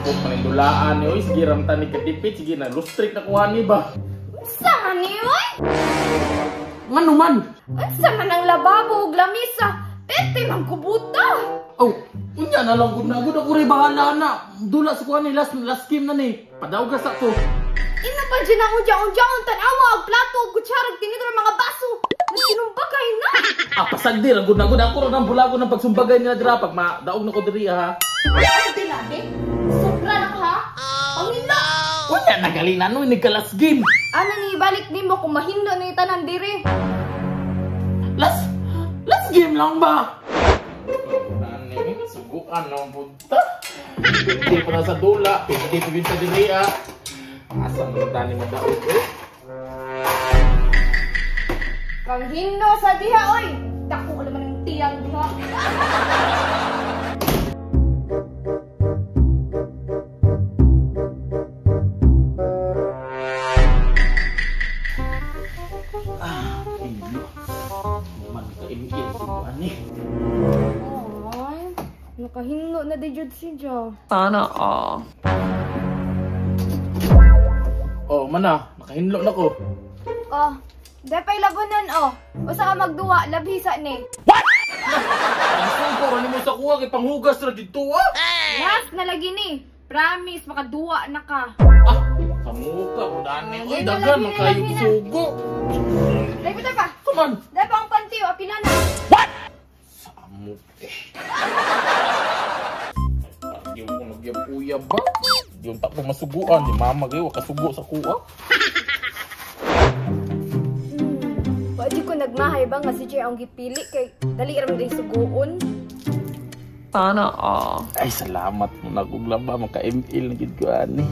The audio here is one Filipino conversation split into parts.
Kung manindulaan ni, oy, sige ramtan ni kadipit, sige na, lustrik na kuha ni ba? Saan ni, oy? Ngano man? Saan man ang lababo ug lamisa? Pete man kubuta. Oh, unya na lang gud ako rin bahala na. Dula sa kuha ni, last game na ni. Padawgas ako. Ina pa dyan ang udya-udyaon, tanawa, ang plato, kutsarag, tinidor, mga baso. Nagsinumbagay na. Pasagdi, ragod na ako rin ang bulago ng pagsumbagay nila dira pag madaog na ko diri ha. Ay, dilade? Sobra na ka ha? Pangina! Unya na galing ano, nagka-last game. Ano ni, balik ni mo kung mahindo na itanan diri. Last game lang ba? Suguan ng punta. Hindi pa na sa dula, hindi pa sa diri ha. Asang dani madaog eh. Kang hindo sa diha, oy! Dako ko naman ng tiyang diha. Hilo. Man ka-imil suguan eh. Ay, nakahindo na di jud si Jo. Sana all. Oh, mana, nakahinlo na ko. Oh, depay lagunan oh. Usa ka magduwa, labhisa ni. Ang ko ni mo sa kuha kay panghugas ra dito ah. Last na lagi ni. Promise, makaduwa na ka. Kamuka, udani. Uy, dagan, makayong sugo. Dahil bitaw pa. Come on. Dahil pa ang pantiyo, apila na. Samuk eh. Di ko nagyapuya ba? Di yung takbo masuguan. Di mama kayo, kasugo sa kuha. Pwede ko nagmahay ba nga si Jay ang gipili kay dali ram day suguon. Sana all. Ay, salamat mo naguglaba. Maka-ML na gid ko ani.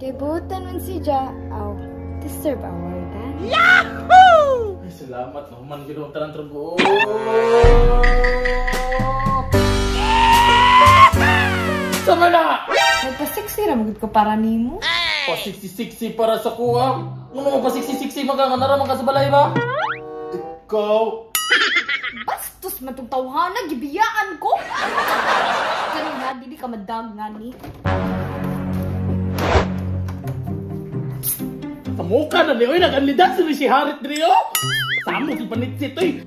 Debutan man si Ja. Aw, deserve award ha? Yahoo! Ay, salamat. Nahuman gid ang tarang trago. Sama na! Nagpa-sexy ra magud ko para nimo. Pa-sexy-sexy para sa kuha. Ano mo pa-sexy-sexy magkakanaramang ka sa balay ba? Ikaw! Bastos man tong tawhana, gibiyaan ko. Kanina, dili ka madag nga ni. Sa mukha na niyo, nag-anlidan si Harit Drio. Samo si Panitsit, oy.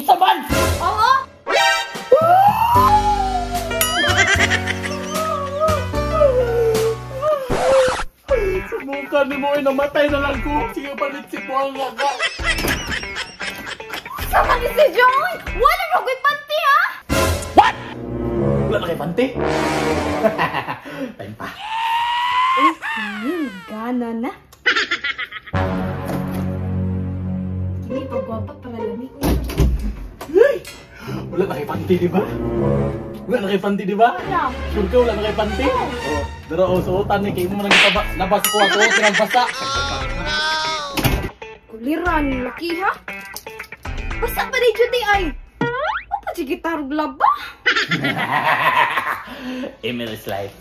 Usaban! Oo! Sa mukha ni mo, namatay na lang ko. Sige, Panitsit mo ang nga. Sama ni si Joy! Wala mo ko'y panty ha! What? Wala na kay Pante? Time pa. Uy, gana na. Kini pagwapat para lamig. Hey! Wala na kay Pante, di ba? Wala na kay Pante, di ba? Wala. Sure ka, wala na kay Pante? Oo. Pero suotan ni kayo mo nang itaba. Labas ko ako, sinagbasa. Kuliran, laki ha? Basta pa ni Judy ay? Ano pa si gitarog laba? Emily's life.